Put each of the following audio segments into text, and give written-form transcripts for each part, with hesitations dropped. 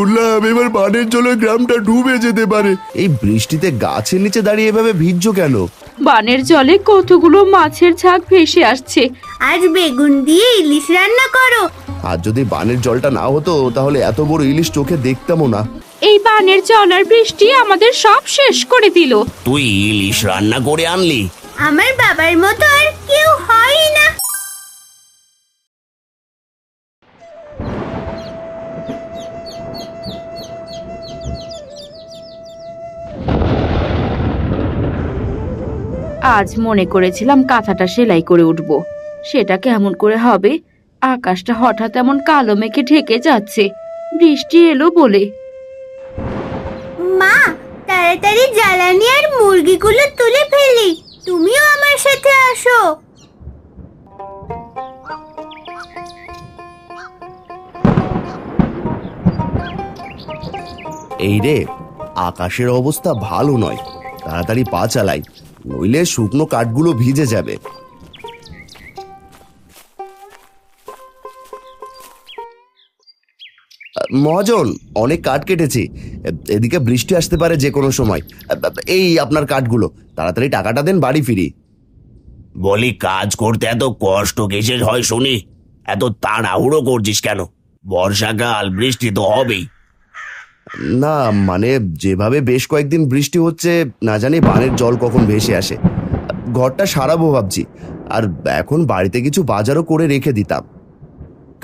শুনলাম এবার বানের জলে গ্রামটা ডুবে যেতে পারে। এই বৃষ্টিতে গাছের নিচে দাঁড়িয়ে এভাবে ভিজছো কেন? বানের জলে কতগুলো মাছের ঝাঁক ভেসে আসছে। আজ বেগুন দিয়ে ইলিশ রান্না করো। আর যদি বানের জলটা না হতো তাহলে এত বড় ইলিশ চোখে দেখতামও না। এই বানের জল আর বৃষ্টি আমাদের সব শেষ করে দিল। তুই ইলিশ রান্না করে আনলি? আমার বাবার মতো আর কেউ হয় না। আজ মনে করেছিলাম কাঁথাটা সেলাই করে উঠবো, সেটা কেমন করে হবে? আকাশটা হঠাৎ এমন কালো মেঘে ঢেকে যাচ্ছে, বৃষ্টি এলো বলে। মা, তাড়াতাড়ি জ্বালানি আর মুরগিগুলো তুলে ফেলি। তুমিও আমার সাথে আসো। এই রে, আকাশের অবস্থা ভালো নয়, তাড়াতাড়ি পা চালাই, নইলে শুকনো কাঠগুলো ভিজে যাবে। মহাজন, অনেক কাঠ কেটেছি, এদিকে বৃষ্টি আসতে পারে যে কোনো সময়। এই আপনার কাঠগুলো, তাড়াতাড়ি টাকাটা দেন, বাড়ি ফিরি। বলি, কাজ করতে এত কষ্ট কিসের হয় শুনি? এত তাড়াহুড়ো করছিস কেন? বর্ষাকাল, বৃষ্টি তো হবেই। না মানে, যেভাবে বেশ কয়েকদিন বৃষ্টি হচ্ছে, না জানি বানের জল কখন ভেসে আসে। ঘরটা সারাবো ভাবছি, আর এখন বাড়িতে কিছু বাজারও করে রেখে দিতাম।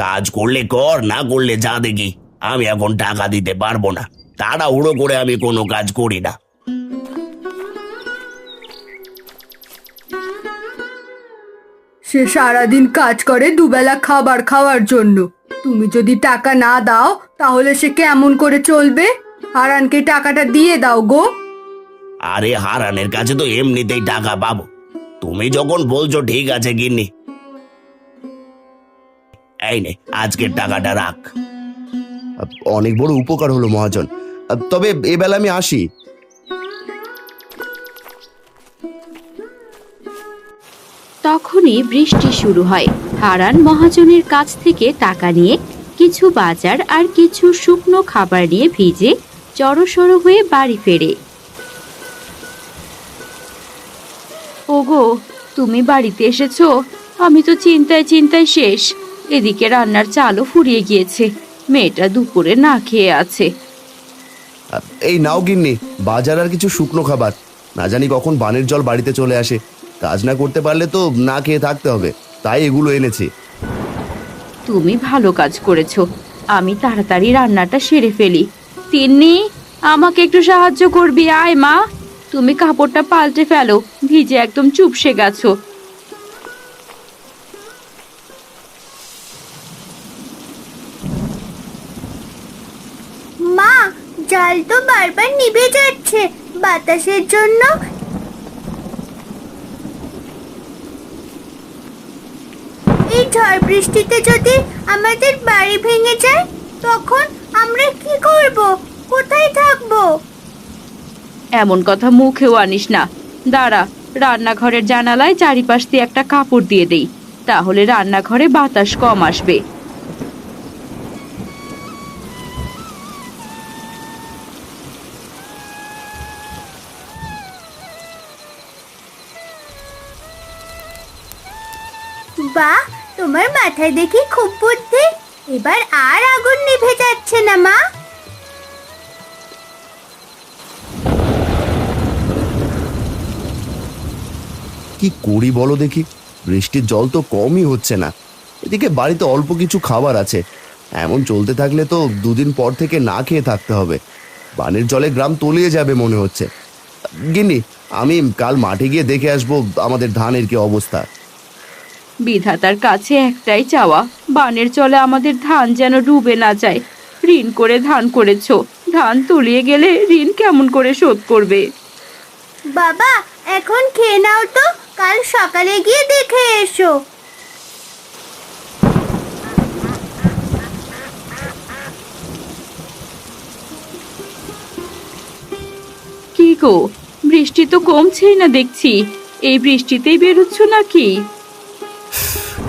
কাজ করলে কর, না করলে যা দেখি। আমি এখন টাকা দিতে পারবো না, তাড়াহুড়ো করে আমি কোনো কাজ করি না। সে সারাদিন কাজ করে দুবেলা খাবার খাওয়ার জন্য। তুমি যদি টাকা না দাও তাহলে সে কেমন করে চলবে? হারানকে টাকাটা দিয়ে দাও গো। আরে, হারানের কাছে তো এমনিতেই টাকা পাবো। তুমি যখন বলছো ঠিক আছে গিন্নি, এই নে, আজকের টাকাটা রাখ। অনেক বড় উপকার হলো মহাজন, তবে এবেলা আমি আসি। তখনই বৃষ্টি শুরু হয়। হারান মহাজনের কাছ থেকে টাকা নিয়ে কিছু বাজার আর কিছু শুকনো খাবার নিয়ে ভিজে জড়সড় হয়ে বাড়ি ফেরে। ওগো, তুমি বাড়িতে এসেছো? আমি তো চিন্তায় চিন্তায় শেষ। এদিকে রান্নার চালও ফুরিয়ে গিয়েছে, মেয়েটা দুপুরে না খেয়ে আছে। এই নাও গিন্নি, বাজার আর কিছু শুকনো খাবার। না জানি কখন বানের জল বাড়িতে চলে আসে, কাজ না করতে পারলে তো না খেয়ে থাকতে হবে, তাই এগুলো এনেছি। তুমি ভালো কাজ করেছো, আমি তাড়াতাড়ি রান্নাটা সেরে ফেলি। তিন্নি, আমাকে একটু সাহায্য করবি? আয় মা, তুমি কাপড়টা পাল্টে ফেলো, ভিজে একদম চুপসে গেছো। মা, জাল তো বারবার নিভে যাচ্ছে বাতাসের জন্য। এই ঝড় বৃষ্টিতে যদি আমাদের বাড়ি ভেঙে যায়, তখন আমরা কি করব? কোথায় থাকবো? এমন কথা মুখেও আনিস না। দাঁড়া, রান্নাঘরের জানালায় চারিপাশ দিয়ে একটা কাপড় দিয়ে দেই, তাহলে রান্নাঘরে বাতাস কম আসবে। বাহ, তোমার মাথায় দেখি খুব বুদ্ধি। এবার আর আগুন নিভে যাচ্ছে না মা। কি করি বলো দেখি, বৃষ্টির জল তো কমই হচ্ছে না, এদিকে বাড়িতে অল্প কিছু খাবার আছে। এমন চলতে থাকলে তো দুদিন পর থেকে না খেয়ে থাকতে হবে। বানের জলে গ্রাম তলিয়ে যাবে মনে হচ্ছে। গিন্নি, আমি কাল মাঠে গিয়ে দেখে আসবো আমাদের ধানের কি অবস্থা। বিধাতার কাছে একটাই চাওয়া, বানের জলে আমাদের ধান যেন ডুবে না যায়। ঋণ করে ধান করেছো, ধান তলিয়ে গেলে ঋণ কেমন করে শোধ করবে? বাবা, এখন খেয়ে নাও তো, কাল সকালে গিয়ে দেখে এসো। কি গো, বৃষ্টি তো কমছেই না দেখছি, এই বৃষ্টিতেই বেরোচ্ছ নাকি?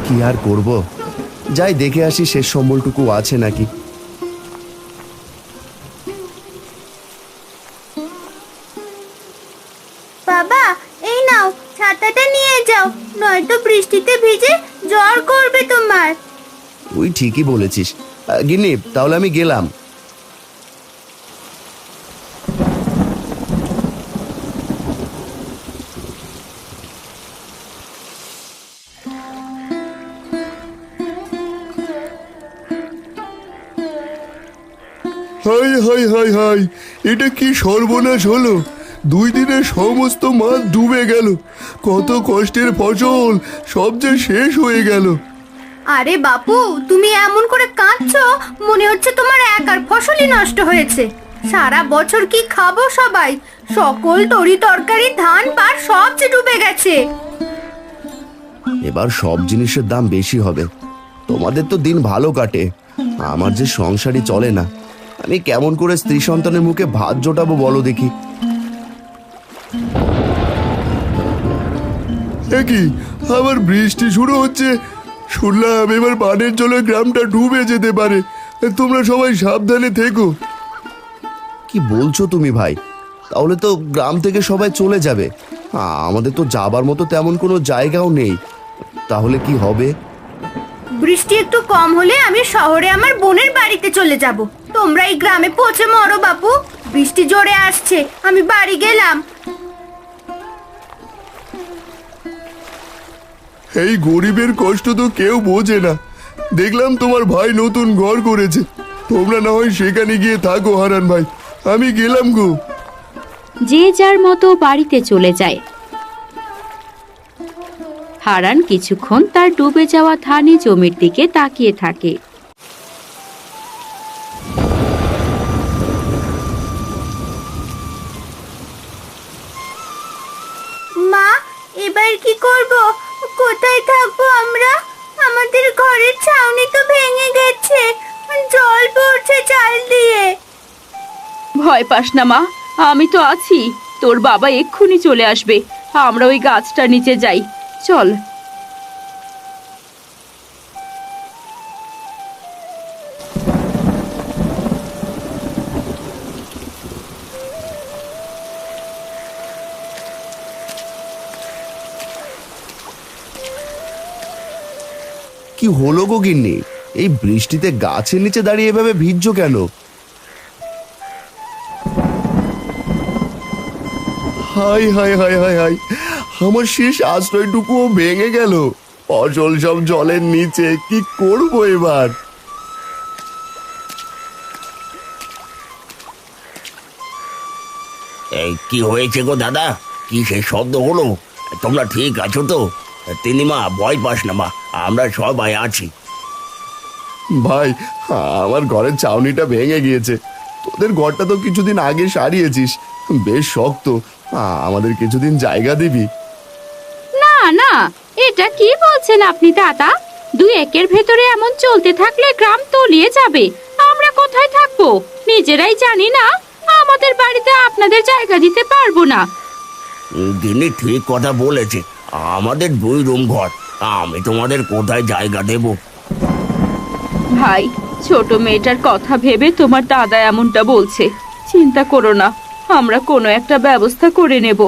কি আর করব, যাই দেখে আসি শেষ সম্বলটুকু আছে নাকি। বাবা, এই নাও, ছাতাটা নিয়ে যাও, নয়তো বৃষ্টিতে ভিজে জ্বর করবে তোমার। তুই ঠিকই বলেছিস। গিন্নি, তাহলে আমি গেলাম। হাই হাই হাই হাই, এটা কি সর্বনাশ হলো! 2 দিনের সমস্ত মাছ ডুবে গেল। কত কষ্টের ফসল সব যে শেষ হয়ে গেল। আরে বাপু, তুমি এমন করে কাঁদছো, মনে হচ্ছে তোমার একার ফসলই নষ্ট হয়েছে। সারা বছর কি খাবো সবাই? সকল তরি তরকারি, ধান পাট সব যে ডুবে গেছে। এবার সব জিনিসের দাম বেশি হবে। তোমাদের তো দিন ভালো কাটে, আমার যে সংসারই চলে না। আমি কেমন করে স্ত্রী সন্তানের মুখে ভাত জোটাবো বলো দেখি। কি আবার বৃষ্টি শুরু হচ্ছে? শুনলাম এবার বানের জলে গ্রামটা ডুবে যেতে পারে। তোমরা সবাই সাবধানে থেকো। কি বলছো তুমি ভাই? তাহলে তো গ্রাম থেকে সবাই চলে যাবে। আমাদের তো যাবার মতো তেমন কোনো জায়গাও নেই। তাহলে কি হবে? বৃষ্টি একটু কম হলে আমি শহরে আমার বোনের বাড়িতে চলে যাব। তোমরা এই গ্রামে পৌঁছে মরো বাপু। বৃষ্টি জোরে আসছে, আমি বাড়ি গেলাম। এই গরিবের কষ্ট তো কেউ বোঝে না। দেখলাম তোমার ভাই নতুন ঘর করেছে, তোমরা না হয় সেখানে গিয়ে থাকো হারান ভাই। আমি গেলাম গো। যে যার মতো বাড়িতে চলে যায়। হারান কিছুক্ষণ তার ডুবে যাওয়া ধানি জমির দিকে তাকিয়ে থাকে। মা, এবার কি করব? কোথায় থাকবো আমরা? আমাদের ঘরের ছাউনি তো ভেঙে গেছে, জল পড়ছে চাল দিয়ে। ভয় পাস না মা, আমি তো আছি। তোর বাবা এক্ষুনি চলে আসবে। আমরা ওই গাছটার নিচে যাই, চল। কি হলো গো গিন্নি? এই বৃষ্টিতে গাছের নিচে দাঁড়িয়ে এভাবে ভিজছো কেন? High high high high high, আমার শেষ আশ্রয়টুকুও ভেঙে গেল। ফসল সব জলের নিচে, কি করব এবার? এই কি হয়েছে গো দাদা? কি সেই শব্দ হলো? তোমরা ঠিক আছো তো? তিনিমা, ভয় পাস না মা, আমরা সবাই আছি। ভাই, আমার ঘরের ছাউনিটা ভেঙে গিয়েছে। তোদের ঘরটা তো কিছুদিন আগে সারিয়েছিস, বেশ শক্ত। আমাদের কিছুদিন জায়গা দিবি? না না, এটা কি বলছেন আপনি দাদা? 2 একের ভেতরে এমন চলতে থাকলে গ্রাম তলিয়ে যাবে। আমরা কোথায় থাকবো নিজেরাই জানি না। আমাদের বাড়িতে আপনাদের জায়গা দিতে পারবো না। তিনি ঠিক কথা বলেছে, আমাদের 2 রুম ঘর, আমি তোমাদের কোথায় জায়গা দেব? ভাই, ছোট মেয়েটার কথা ভেবে তোমার দাদা এমনটা বলছে। চিন্তা করো না, আমরা কোনো একটা ব্যবস্থা করে নেব।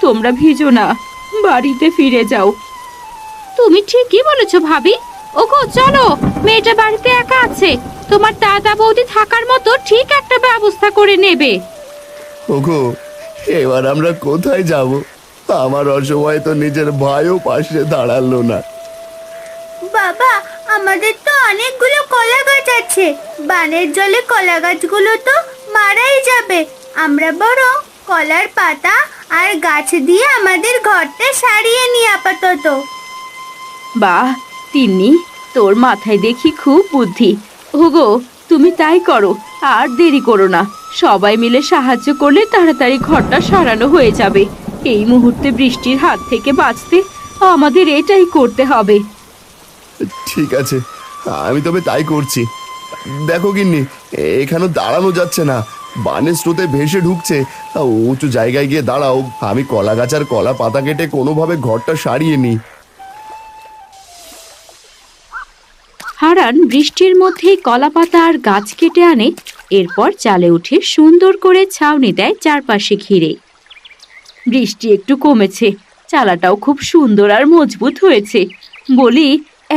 তোমরা ভিজো না, বাড়িতে ফিরে যাও। তুমি ঠিকই বলেছো ভাবি। ওগো চলো, মেয়েটা বাড়িতে একা আছে, তোমার দাদা বৌদি থাকার মতো ঠিক একটা ব্যবস্থা করে নেবে। ওগো, এবার আমরা কোথায় যাব? আমার অসময়ে তো নিজের ভাইও পাশে দাঁড়ালো না। বাবা, আমাদের তো অনেকগুলো কলা গাছ আছে। বানের জলে কলা গাছগুলো তো মারাই যাবে। আমরা বরং কলার পাতা আর গাছ দিয়ে আমাদের ঘরটা সারিয়ে নিই আপাতত। বাহ তিন্নি, তোর মাথায় দেখি খুব বুদ্ধি। ওগো, তুমি তাই করো, আর দেরি করো না। সবাই মিলে সাহায্য করলে তাড়াতাড়ি ঘরটা সারানো হয়ে যাবে। এই মুহূর্তে বৃষ্টির হাত থেকে বাঁচতে আমাদের এটাই করতে হবে। ঠিক আছে, আমি তবে তাই করছি। দেখো গিন্নি, এখানে দাঁড়ানো যাচ্ছে না, বানের স্রোতে ভেসে ঢুকছে। উঁচু জায়গায় গিয়ে দাঁড়াও, আমি কলা গাছ আর কলা পাতা কেটে কোনোভাবে ঘরটা সারিয়ে নিই। হারান বৃষ্টির মধ্যেই কলাপাতা আর গাছ কেটে আনে। এরপর চালে উঠে সুন্দর করে ছাউনি দেয় চারপাশে ঘিরে। বৃষ্টি একটু কমেছে, চালাটাও খুব সুন্দর আর মজবুত হয়েছে। বলি,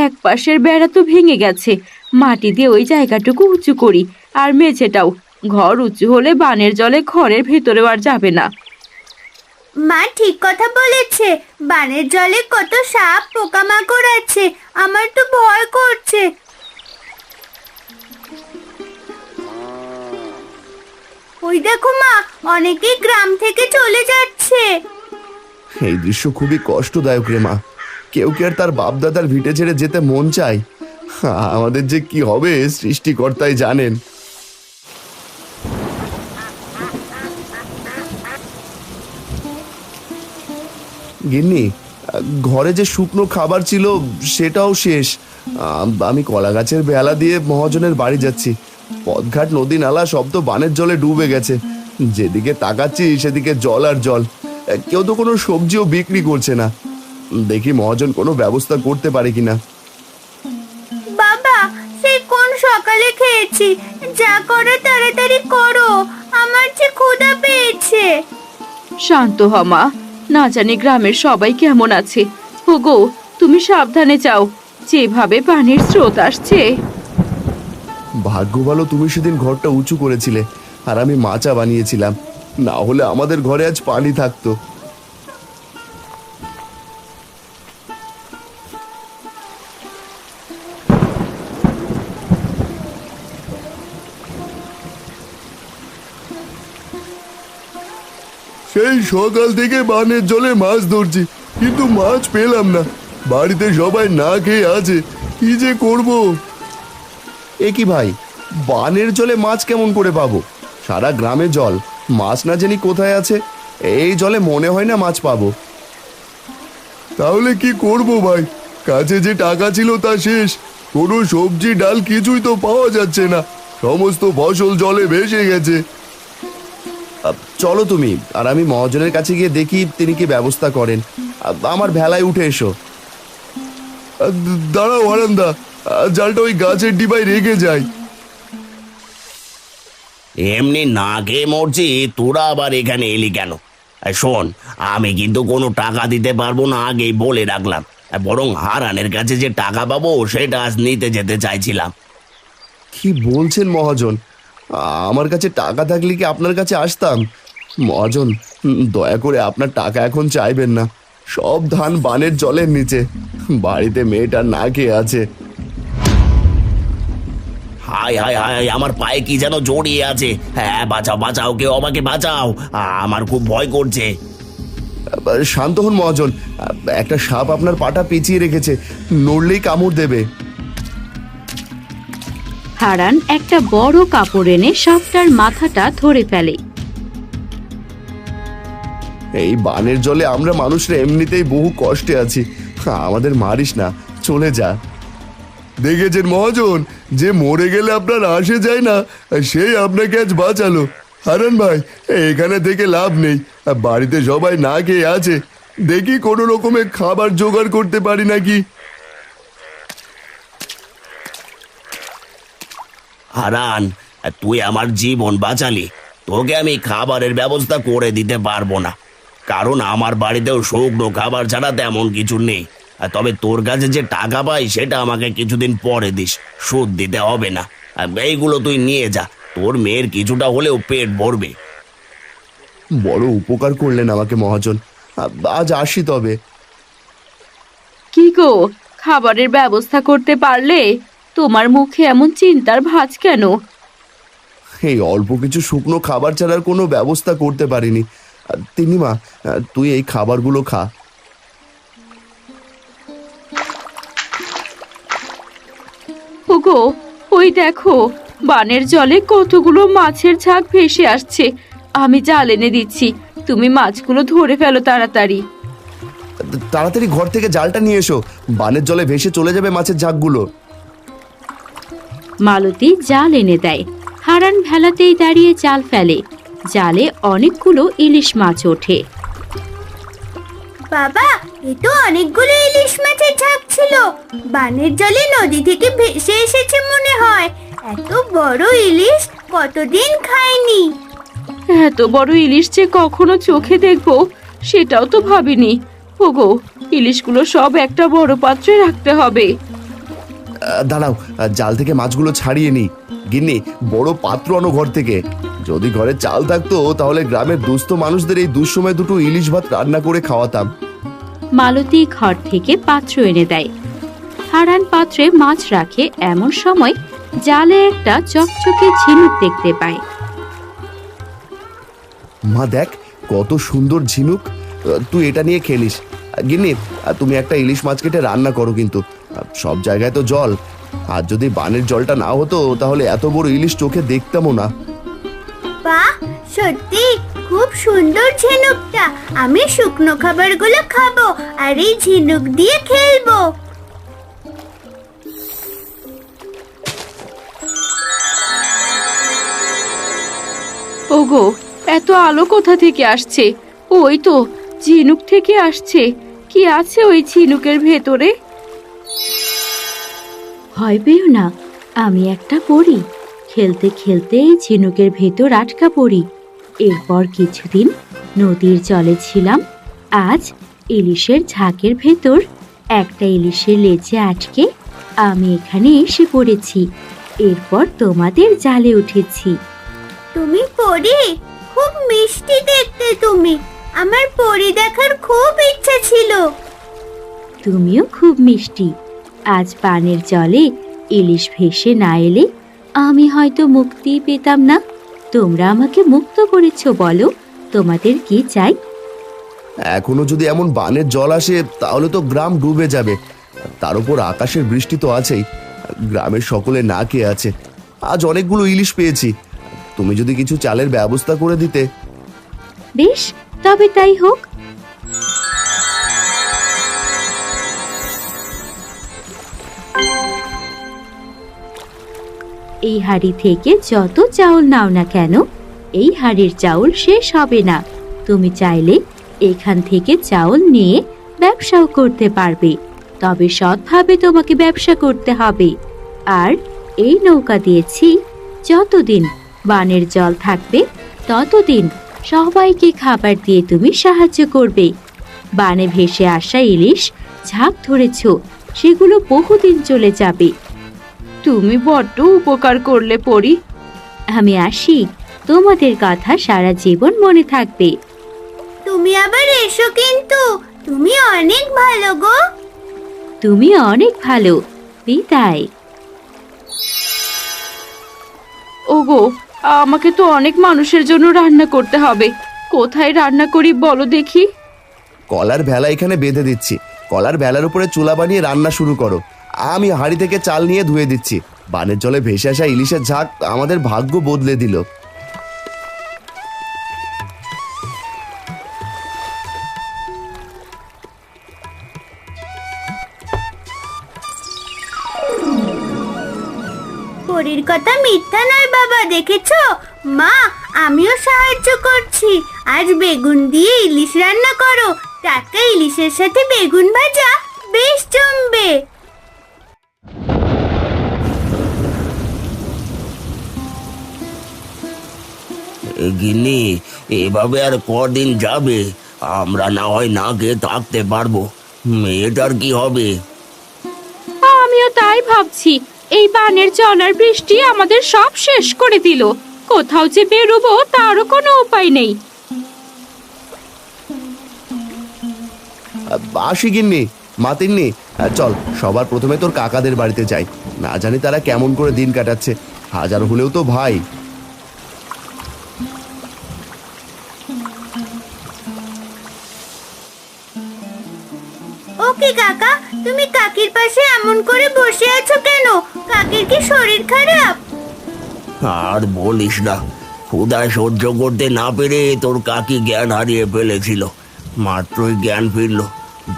এক পাশের বেড়া তো ভেঙে গেছে, মাটি দিয়ে ওই জায়গাটুকু উঁচু করি, আর মেঝেটাও। ঘর উঁচু হলে বানের জলে ঘরের ভেতরেও আর যাবে না। মা ঠিক কথা বলেছে, বানের জলে কত সাপ পোকামাকড় আছে, আমার তো ভয় করছে। ওই দেখো মা, অনেকেই গ্রাম থেকে চলে যাচ্ছে। এই দৃশ্য খুবই কষ্টদায়ক রে মা। কেউ কি আর তার বাপ দাদার ভিটে ছেড়ে যেতে মন চায়? আমাদের যে কি হবে সৃষ্টিকর্তাই জানেন। গিন্নি, ঘরে যে শুকনো খাবার ছিল সেটাও শেষ। আমি কলা গাছের বেলা দিয়ে মহাজনের বাড়ি যাচ্ছি। পথঘাট নদী নালা সব তো বানের জলে ডুবে গেছে। যেদিকে তাকাচ্ছি সেদিকে জল আর জল। কেউ তো কোনো সবজিও বিক্রি করছে না। দেখি মহাজন কোনো ব্যবস্থা করতে পারে কিনা। বাবা, সেই কোন সকালে খেয়েছি, যা করো তাড়াতাড়ি করো, আমার যে ক্ষুধা পেয়েছে। শান্ত হ মা, না জানি গ্রামের সবাই কেমন আছে। ওগো, তুমি সাবধানে যাও, যেভাবে পানির স্রোত আসছে। ভাগ্য ভালো তুমি সেদিন ঘরটা উঁচু করেছিলে আর আমি মাচা বানিয়েছিলাম, না হলে আমাদের ঘরে আজ পানি থাকতো। সেই সকাল থেকে বানের জলে মাছ ধরছি, কিন্তু মাছ পেলাম না। বাড়িতে সবাই না খেয়ে আছে, কি যে করব। এ কি ভাই, বানের জলে মাছ কেমন করে পাবো? সারা গ্রামে জল, মাছ না জানি কোথায় আছে। এই জলে মনে হয় না মাছ পাবো। তাহলে কি করব ভাই? কাছে যে টাকা ছিল তা শেষ। কোনো সবজি ডাল কিছুই তো পাওয়া যাচ্ছে না, সমস্ত ফসল জলে ভেসে গেছে। চলো তুমি আর আমি মহাজনের কাছে গিয়ে দেখি তিনি কি ব্যবস্থা করেন। আমার ভেলায় উঠে এসো। দাঁড়াও হারান্দা, জালটা ওই গাছের ডিবায় রেখে যাই। এমনি না খেয়ে মরছি, তোরা আবার এখানে এলি কেন? শোন, আমি কিন্তু কোনো টাকা দিতে পারবো না, আগেই বলে রাখলাম। বরং হারানের কাছে যে টাকা পাবো সেটা আজ নিতে যেতে চাইছিলাম। কি বলছেন মহাজন? আমার কাছে টাকা থাকলে কি আপনার কাছে আসতাম? মহাজন, দয়া করে আপনার টাকা এখন চাইবেন না। সব ধান বানের জলের নিচে, বাড়িতে মেয়েটা না খেয়ে আছে। হায় হায় হায়, আমার পায়ে কি যেন জড়িয়ে আছে। হ্যাঁ, বাঁচাও বাঁচাও, কেউ আমাকে বাঁচাও, আমার খুব ভয় করছে। শান্ত হন মহাজন, একটা সাপ আপনার পাটা পেঁচিয়ে রেখেছে, নড়লেই কামড় দেবে। হারান একটা বড় কাপড় এনে সাপটার মাথাটা ধরে ফেলে। এই বানের জলে আমরা মানুষরা এমনিতেই বহু কষ্টে আছি, আমাদের মারিস না, চলে যা। দেখেছেন মহাজন, যে মরে গেলে আপনার আসে যায় না, সেই আপনাকে আজ বাঁচালো। হারান ভাই, এখানে থেকে লাভ নেই, বাড়িতে সবাই না খেয়ে আছে। দেখি কোনো রকমে খাবার জোগাড় করতে পারি নাকি। হারান, তুই আমার জীবন বাঁচালি। তোকে আমি খাবারের ব্যবস্থা করে দিতে পারবো না, কারণ আমার বাড়িতেও শুকনো খাবার ছাড়া তেমন কিছু নেই। তবে তোর কাছে যে টাকা পাই সেটা আমাকে কিছুদিন পরে দিস, সুদ দিতে হবে না। এইগুলো তুই নিয়ে যা, তোর মেয়ের কিছুটা হলেও পেট ভরবে। বড় উপকার করলেন আমাকে মহাজন, আজ আসি তবে। কি গো, খাবারের ব্যবস্থা করতে পারলে? তোমার মুখে এমন চিন্তার ভাঁজ কেন? এই অল্প কিছু শুকনো খাবার ছাড়ার কোনো ব্যবস্থা করতে পারিনি। তিন্নিমা, তুই এই খাবারগুলো খা। ওগো, ওই দেখো, বানের জলে কতগুলো মাছের ঝাঁক ভেসে আসছে। আমি জাল এনে দিচ্ছি, তুমি মাছগুলো ধরে ফেলো তাড়াতাড়ি। তাড়াতাড়ি ঘর থেকে জালটা নিয়ে এসো, বানের জলে ভেসে চলে যাবে মাছের ঝাঁকগুলো। মালতী জাল এনে দেয়। হারান ভেলাতেই দাঁড়িয়ে জাল ফেলে। জালে অনেকগুলো ইলিশ মাছ ওঠে। বাবা, এ তো অনেকগুলো ইলিশ মাছের ঝাঁক ছিল। বানের জলে নদী থেকে ভেসে এসেছে মনে হয়। এত বড় ইলিশ কতদিন খাইনি। এত বড় ইলিশ যে কখনো চোখে দেখবো সেটাও তো ভাবিনি। ওগো, ইলিশগুলো সব একটা বড় পাত্রে রাখতে হবে। দাঁড়াও, জাল থেকে মাছগুলো ছাড়িয়ে নি। গিন্নি, বড় পাত্র আনো ঘর থেকে। যদি ঘরে চাল থাকতো তাহলে গ্রামের দুস্থ মানুষদের এই দুঃসময় দুটো ইলিশ ভাত রান্না করে খাওয়াতাম। মালতী ঘর থেকে পাত্র এনে দেয়। হারান পাত্রে মাছ রাখে, এমন সময় জালে একটা চকচকে ঝিনুক দেখতে পায়। মা দেখ, কত সুন্দর ঝিনুক। তুই এটা নিয়ে খেলিস। গিন্নি, তুমি একটা ইলিশ মাছ কেটে রান্না করো, কিন্তু সব জায়গায় তো জল। আর যদি বানের জলটা না হতো তাহলে এত বড় ইলিশ চোখে দেখতামও না। বাহ, সত্যি খুব সুন্দর ঝিনুকটা। আমি শুকনো খাবারগুলো খাবো আর এই ঝিনুক দিয়ে খেলবো। ওগো, এত আলো কোথা থেকে আসছে? ওই তো ঝিনুক থেকে আসছে। কি আছে ওই ঝিনুকের ভেতরে? ভয় পেও না, আমি একটা পড়ি। খেলতে খেলতে এই ঝিনুকের ভেতর আটকা পড়ি। এরপর কিছুদিন নদীর জলে ছিলাম। আজ ইলিশের ঝাঁকের ভেতর একটা ইলিশের লেজে আটকে আমি এখানে এসে পড়েছি। এরপর তোমাদের জালে উঠেছি। তুমি পরি? খুব মিষ্টি দেখতে তুমি। আমার পরি দেখার খুব ইচ্ছা ছিল। তুমিও খুব মিষ্টি। আজ পানের জলে ইলিশ ভেসে না এলে আমি হয়তো মুক্তি পেতাম না। তোমরা আমাকে মুক্ত করেছো, বলো তোমাদের কি চাই? এখনো যদি এমন বানের জল আসে তাহলে তো গ্রাম ডুবে যাবে। তার উপর আকাশের বৃষ্টি তো আছেই। গ্রামের সকলে না খেয়ে আছে। আজ অনেকগুলো ইলিশ পেয়েছি। তুমি যদি কিছু চালের ব্যবস্থা করে দিতে। বেশ, তবে তাই হোক। এই হাড়ি থেকে যত চাউল নাও না কেন, এই হাড়ির চাউল শেষ হবে না। তুমি চাইলে এখান থেকে চাউল নিয়ে ব্যবসাও করতে পারবে, তবে সৎভাবে তোমাকে ব্যবসা করতে হবে। আর এই নৌকা দিয়েছি, যতদিন বানের জল থাকবে ততদিন সবাইকে খাবার দিয়ে তুমি সাহায্য করবে। বানে ভেসে আসা ইলিশ ঝাঁক ধরেছ, সেগুলো বহুদিন চলে যাবে। তুমি বড্ড উপকার করলে পরি। আমি আসি, তোমাদের কথা সারা জীবন মনে থাকবে। তুমি আবার এসো কিন্তু। তুমি অনেক ভালো গো। তুমি অনেক ভালো। বিদায়। ওগো, আমাকে তো অনেক মানুষের জন্য রান্না করতে হবে। কোথায় রান্না করি বলো দেখি? কলার ভেলা এখানে বেঁধে দিচ্ছি। কলার ভেলার উপরে চুলা বানিয়ে রান্না শুরু করো। আমি হাঁড়ি থেকে চাল নিয়ে ধুয়ে দিচ্ছি। বানের জলে ভেসে আসা ইলিশের ঝাঁক আমাদের ভাগ্য বদলে দিল। পরির কথা মিথ্যা নয় বাবা, দেখেছো? মা, আমিও সাহায্য করছি। আজ বেগুন দিয়ে ইলিশ রান্না করো। টাটকা ইলিশের সাথে বেগুন ভাজা বেশ জমবে। গিন্নি, এভাবে আর কদিন যাবে? আমরা না হয় না খেয়ে থাকতে পারবো, মেয়েটার কি হবে? আমিও তাই ভাবছি। এই বানের জল আর বৃষ্টি আমাদের সব শেষ করে দিল। কোথাও যে বেরোবো তারও কোনো উপায় নেই। আসি গিন্নি, মাতিননি। চল, সবার প্রথমে তোর কাকাদের বাড়িতে যাই। না জানি তারা কেমন করে দিন কাটাচ্ছে। হাজার হলেও তো ভাই। ওকে কাকা, তুমি কাকির পাশে এমন করে বসে আছো কেন? কাকির কি শরীর খারাপ? আর বলিস না, ক্ষুধা সহ্য করতে না পেরে তোর কাকি জ্ঞান হারিয়ে ফেলেছিল। মাত্রই জ্ঞান ফিরল।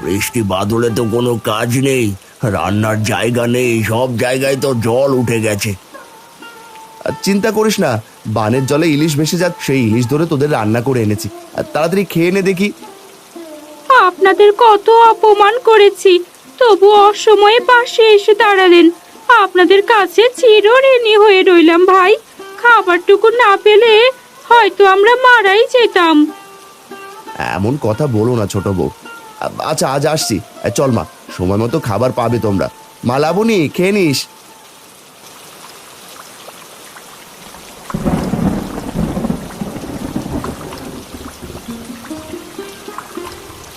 বৃষ্টি বাদলে তো কোনো কাজ নেই, রান্নার জায়গা নেই, সব জায়গায় তো জল উঠে গেছে। চিন্তা করিস না, বানের জলে ইলিশ ভেসে যাক, সেই ইলিশ ধরে তোদের রান্না করে এনেছি। তাড়াতাড়ি খেয়ে নে দেখি। আপনাদের কত অপমান করেছি, তবু অসময়ে পাশে এসে দাঁড়ালেন। আপনাদের কাছে চিরঋণী হয়ে রইলাম ভাই। খাবারটুকু না পেলে হয়তো আমরা মারাই যেতাম। এমন কথা বলো না ছোট বউ। আচ্ছা আজ আসছি। চল মা, সময় মতো খাবার পাবে তোমরা। মা লাবণী, খেয়ে নিস।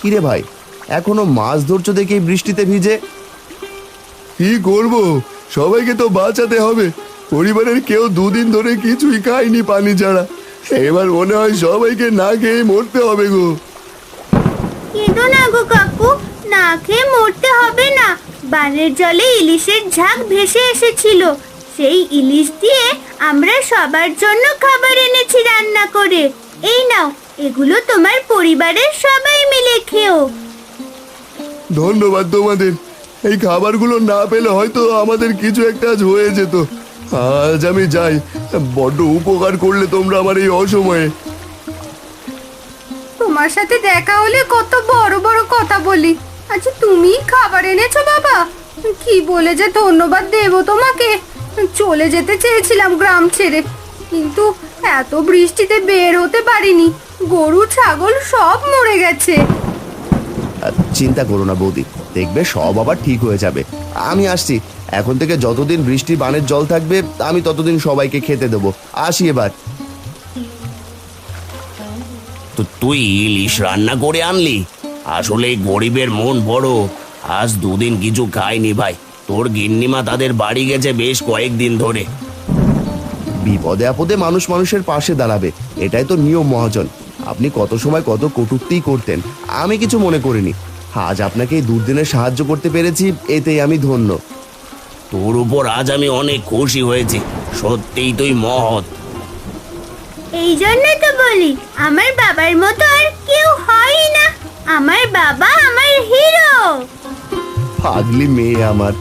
কিরে ভাই, এখনো মাছ ধরছো দেখে এই বৃষ্টিতে ভিজে? কি করব, সবাইকে তো বাঁচাতে হবে। পরিবারের কেউ দুদিন ধরে কিছুই খায়নি পানি ছাড়া। এবার মনে হয় সবাইকে না খেয়ে মরতে হবে গো। কেঁদো না গো কাকু, না খেয়ে মরতে হবে না। বানের জলে ইলিশের ঝাঁক ভেসে এসেছিল, সেই ইলিশ দিয়ে আমরা সবার জন্য খাবার এনেছি রান্না করে। এই নাও, এগুলো তোমার পরিবারের সবাই মিলে খেও। ধন্যবাদ তোমাদের। এই খাবারগুলো না পেলে হয়তো আমাদের কিছু একটা আজ হয়ে যেত। আজ আমি যাই, বড্ড উপকার করলে তোমরা আমার এই অসময়ে। তোমার সাথে দেখা হলে কত বড় বড় কথা বলি, আচ্ছা তুমি খাবার এনেছো বাবা? কি বলে যে ধন্যবাদ দেবো তোমাকে। চলে যেতে চেয়েছিলাম গ্রাম ছেড়ে, কিন্তু এত বৃষ্টিতে বের হতে পারিনি। গরু ছাগল সব মরে গেছে। চিন্তা করো না বৌদি, দেখবে সব আবার ঠিক হয়ে যাবে। আমি আসছি। এখন থেকে যতদিন বৃষ্টি বানের জল থাকবে আমি ততদিন সবাইকে খেতে দেবো। আসি এবার। তো তুই ইলিশ রান্না করে আনলি? আসলে গরিবের মন বড়। আজ দুদিন কিছু খায়নি ভাই। তোর গিন্নিমা তাদের বাড়ি গেছে বেশ কয়েকদিন ধরে। বিপদে আপদে মানুষ মানুষের পাশে দাঁড়াবে, এটাই তো নিয়ম মহাজন। আপনি কত সময় কত কটূক্তি করতেন, আমি কিছু মনে করিনি। আজ আপনাকে এই দুর্দিনে সাহায্য করতে পেরেছি, এতেই আমি ধন্য। তোর উপর আজ আমি অনেক খুশি হয়েছি। সত্যিই তুই মহৎ। এই জন্য তো বলি, আমার বাবার মতো আর কেউ হয় না। আমার বাবা আমার হিরো। পাগলি মেয়ে আমার।